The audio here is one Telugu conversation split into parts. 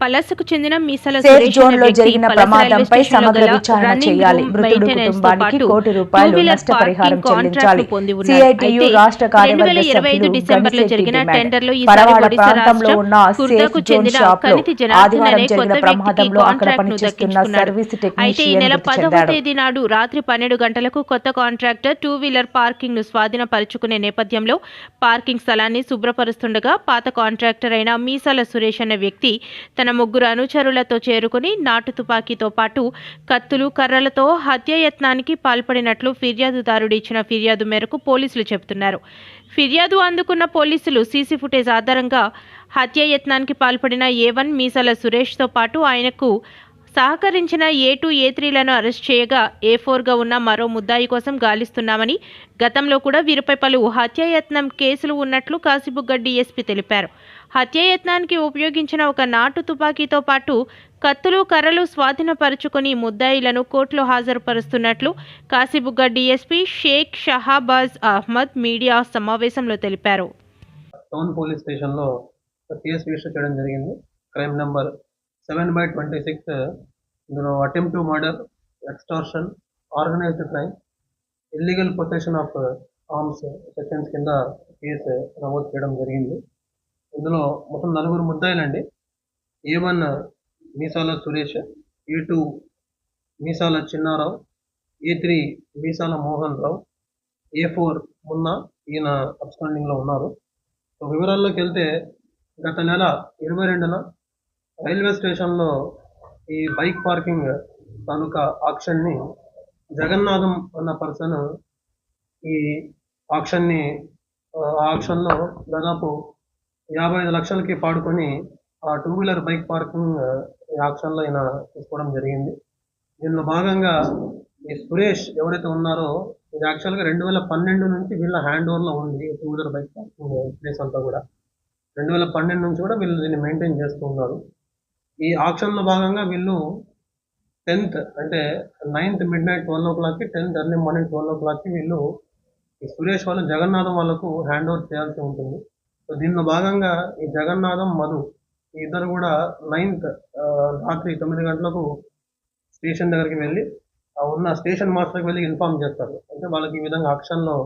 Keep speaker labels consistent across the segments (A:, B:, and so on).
A: పలసకు చెందిన మీసాల
B: సేఫ్
A: సురేష్
B: జోన్
A: అనే
B: లో
A: వ్యక్తి
B: జరిగిన
A: పలస రైల్వే
B: ప్రమాదంపై
A: స్టేషన్లో
B: సమగ్ర
A: గల
B: విచారణ
A: రన్నింగ్
B: చేయాలి.
A: రూమ్
B: మృతుడు
A: మెయింటెనెన్స్ తో
B: కుటుంబానికి
A: పాటు
B: ₹1
A: టూ
B: కోటి
A: వీలర్
B: నష్టపరిహారం
A: పార్కింగ్ కాంట్రాక్ట్
B: చెల్లించాలి.
A: ను పొంది ఉన్నారు.
B: సిఐటియు
A: అయితే
B: రాష్ట్ర కార్యవర్గ
A: 2025
B: సభ్యులు
A: డిసెంబర్లో
B: గనిశెట్టి
A: జరిగిన
B: డిమాండ్.
A: టెండర్లో ఈసారి
B: పరవాడ
A: ఒడిశా
B: ప్రాంతంలో
A: రాష్ట్రం
B: ఉన్న సేఫ్
A: కుర్దాకు
B: జోన్
A: చెందిన
B: షాప్ లో
A: కనితి జనార్దన్
B: ఆదివారం
A: అనే
B: జరిగిన
A: కొత్త వ్యక్తికి
B: ప్రమాదంలో అక్కడ
A: కాంట్రాక్ట్ ను
B: పనిచేస్తున్న
A: దక్కించుకున్నాడు.
B: సర్వీస్
A: అయితే ఈ
B: టెక్నీషియన్
A: నెల
B: మృతి
A: 10వ
B: చెందాడు.
A: తేదీ నాడు రాత్రి 12 గంటలకు కొత్త కాంట్రాక్టర్ టూ వీలర్ పార్కింగ్ ను స్వాధీనపరుచుకునే నేపథ్యంలో పార్కింగ్ స్థలాన్ని శుభ్రపరుస్తుండగా పాత కాంట్రాక్టర్ అయిన మీసాల సురేష్ అనే వ్యక్తి తన 3 అనుచరులతో చేరుకుని నాటు తుపాకీతో పాటు కత్తులు కర్రలతో హత్యాయత్నానికి పాల్పడినట్లు ఫిర్యాదుదారుడు ఇచ్చిన ఫిర్యాదు మేరకు పోలీసులు చెబుతున్నారు. ఫిర్యాదు అందుకున్న పోలీసులు సీసీ ఫుటేజ్ ఆధారంగా హత్యాయత్నానికి పాల్పడిన A1 మీసాల సురేష్తో పాటు ఆయనకు సహకరించిన A2, A3లను అరెస్ట్ చేయగా A4గా ఉన్న మరో ముద్దాయి కోసం గాలిస్తున్నామని, గతంలో కూడా వీరిపై పలు హత్యాయత్నం కేసులు ఉన్నట్లు కాశీబుగ్గ డీఎస్పీ తెలిపారు. హత్యాయత్నానికి ఉపయోగించిన ఒక నాటు తుపాకీతో పాటు కత్తులు కర్రలు స్వాధీనపరుచుకుని ముద్దాయిలను కోర్టులో హాజరుపరుస్తున్నట్లు కాశీబుగ్గ డీఎస్పీ షేక్ షహాబాజ్ అహ్మద్ మీడియా సమావేశంలో తెలిపారు.
C: టౌన్ పోలీస్ స్టేషన్లో కేసు రిజిస్టర్ చేయడం జరిగింది. Crime number 7/26. ఇందులో attempt to murder, extortion, organised crime, illegal possession of arms sections కింద కేసు నమోదు చేయడం జరిగింది. ఇందులో మొత్తం 4 ముద్దాయిలండి. A1 మీసాల సురేష్, A2 మీసాల చిన్నారావు, A3 మీసాల మోహన్ రావు, A4 మున్నా. ఈయన అబ్స్కాండింగ్లో ఉన్నారు. సో వివరాల్లోకి వెళ్తే గత నెల 22న రైల్వే స్టేషన్లో ఈ బైక్ పార్కింగ్ తాలూకా ఆక్షన్ని జగన్నాథం అన్న పర్సన్ ఈ ఆక్షన్లో దాదాపు 55 లక్షలకి పాడుకొని ఆ 2 వీలర్ బైక్ పార్కింగ్ ఆక్షన్లో ఈయన తీసుకోవడం జరిగింది. దీనిలో భాగంగా ఈ సురేష్ ఎవరైతే ఉన్నారో ఇది యాక్చువల్గా 2012 నుంచి వీళ్ళ హ్యాండ్ ఓవర్లో ఉంది. 2 వీలర్ బైక్ పార్కింగ్ ప్లేస్ అంతా కూడా 2012 నుంచి కూడా వీళ్ళు దీన్ని మెయింటైన్ చేస్తూ ఉన్నారు. ఈ ఆక్షన్లో భాగంగా వీళ్ళు 10th అంటే 9th midnight 12 o'clockకి 10th early morning 12 o'clockకి వీళ్ళు ఈ సురేష్ వాళ్ళు జగన్నాథం వాళ్ళకు హ్యాండ్ ఓవర్ చేయాల్సి ఉంటుంది. సో దీనిలో భాగంగా ఈ జగన్నాథం, మధు ఈ ఇద్దరు కూడా 9th రాత్రి 9 గంటలకు స్టేషన్ దగ్గరికి వెళ్ళి ఉన్న స్టేషన్ మాస్టర్కి వెళ్ళి ఇన్ఫార్మ్ చేస్తారు. అంటే వాళ్ళకి ఈ విధంగా ఆక్షన్లో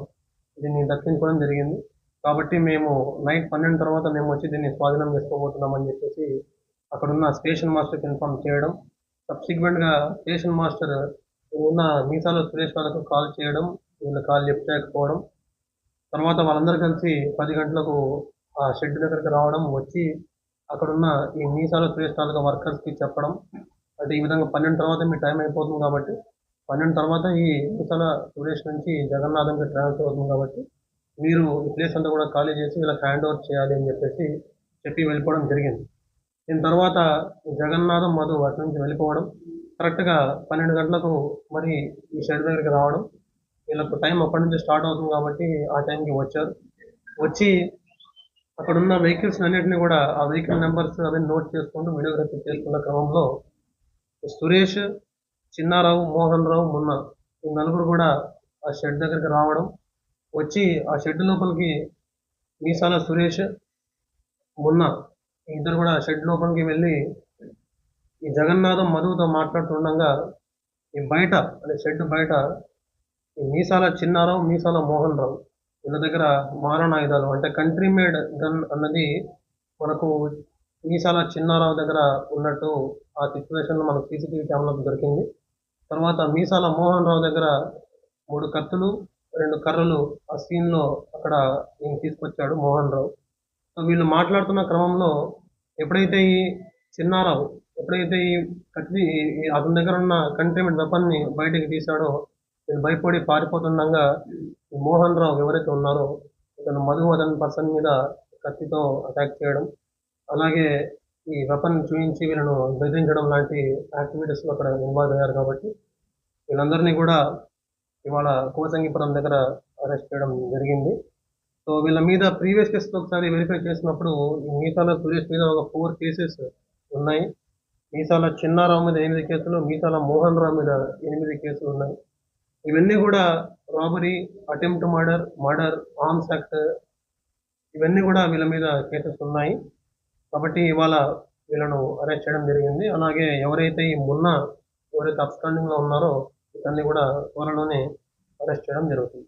C: దీన్ని దక్కించుకోవడం జరిగింది కాబట్టి మేము నైట్ 12 తర్వాత మేము వచ్చి దీన్ని స్వాధీనం చేసుకోబోతున్నామని చెప్పేసి అక్కడున్న స్టేషన్ మాస్టర్కి ఇన్ఫార్మ్ చేయడం. సబ్సిక్వెంట్గా స్టేషన్ మాస్టర్ ఉన్న మీసాల సురేష్ వాళ్ళకు కాల్ చేయడం, వీళ్ళు కాల్ లిఫ్ట్ చేయకపోవడం. తర్వాత వాళ్ళందరూ కలిసి 10 గంటలకు ఆ షెడ్ దగ్గరికి రావడం, వచ్చి అక్కడున్న ఈ మీసాల సురేష్ తాలూకా వర్కర్స్కి చెప్పడం. అంటే ఈ విధంగా 12 తర్వాత మీ టైం అయిపోతుంది కాబట్టి 12 తర్వాత ఈ మీసాల సురేష్ నుంచి జగన్నాథంకి ట్రాన్స్ఫర్ అవుతుంది కాబట్టి మీరు ఈ ప్లేస్ అంతా కూడా ఖాళీ చేసి వీళ్ళకి హ్యాండ్ ఓవర్ చేయాలి అని చెప్పి వెళ్ళిపోవడం జరిగింది. దీని తర్వాత జగన్నాథం, మధు అటు నుంచి వెళ్ళిపోవడం. కరెక్ట్గా 12 గంటలకు మరి ఈ షెడ్ దగ్గరికి రావడం. వీళ్ళకు టైం అప్పటి నుంచి స్టార్ట్ అవుతుంది కాబట్టి ఆ టైంకి వచ్చారు. వచ్చి అక్కడున్న వెహికల్స్ అన్నింటినీ కూడా ఆ వెహికల్ నెంబర్స్ అవన్నీ నోట్ చేసుకుంటూ వీడియోగ్రఫీ చేసుకున్న క్రమంలో సురేష్, చిన్నారావు, మోహన్ రావు, మున్నా ఈ 4 కూడా ఆ షెడ్ దగ్గరికి రావడం. వచ్చి ఆ షెడ్ లోపలికి మీసాల సురేష్, మున్నా ఇద్దరు కూడా షెడ్ లోపలికి వెళ్ళి ఈ జగన్నాథం, మధుతో మాట్లాడుతుండగా ఈ బయట అంటే షెడ్ బయట ఈ మీసాల చిన్నారావు, మీసాల మోహన్ రావు వీళ్ళ దగ్గర మారణాయుధాలు అంటే కంట్రీ మేడ్ గన్ అన్నది మనకు మీసాల చిన్నారావు దగ్గర ఉన్నట్టు ఆ సిచ్యువేషన్లో మనకు సీసీటీవీ కెమెరాకు దొరికింది. తర్వాత మీసాల మోహన్ రావు దగ్గర 3 కత్తులు, 2 కర్రలు ఆ సీన్లో అక్కడ ఈయన తీసుకొచ్చాడు మోహన్ రావు. సో వీళ్ళు మాట్లాడుతున్న క్రమంలో ఎప్పుడైతే ఈ చిన్నారావు ఈ కత్తి అతని దగ్గర ఉన్న కంట్రీమెంట్ వెపన్ని బయటికి తీశాడో నేను భయపడి పారిపోతుండగా మోహన్ రావు ఎవరైతే ఉన్నారో ఇతను మధు అతని పర్సన్ మీద కత్తితో అటాక్ చేయడం, అలాగే ఈ వెపన్ చూపించి వీళ్ళను బెదిరించడం లాంటి యాక్టివిటీస్లో అక్కడ ఇన్వాల్వ్ అయ్యారు. కాబట్టి వీళ్ళందరినీ కూడా ఇవాళ కోసంగిపురం దగ్గర అరెస్ట్ చేయడం జరిగింది. సో వీళ్ళ మీద ప్రీవియస్ కేసులో ఒకసారి వెరిఫై చేసినప్పుడు ఈ మీసాల సురేష్ మీద ఒక 4 కేసెస్ ఉన్నాయి. మీసాల చిన్నారావు మీద 8 కేసులు, మీసాల మోహన్ రావు మీద 8 కేసులు ఉన్నాయి. ఇవన్నీ కూడా robbery, attempt murder, arms act ఇవన్నీ కూడా వీళ్ళ మీద కేసెస్ ఉన్నాయి. కాబట్టి ఇవాళ వీళ్ళను అరెస్ట్ చేయడం జరిగింది. అలాగే ఎవరైతే ఈ ఎవరైతే అబ్స్కాండింగ్లో ఉన్నారో ఇతన్ని కూడా త్వరలోనే అరెస్ట్ చేయడం జరుగుతుంది.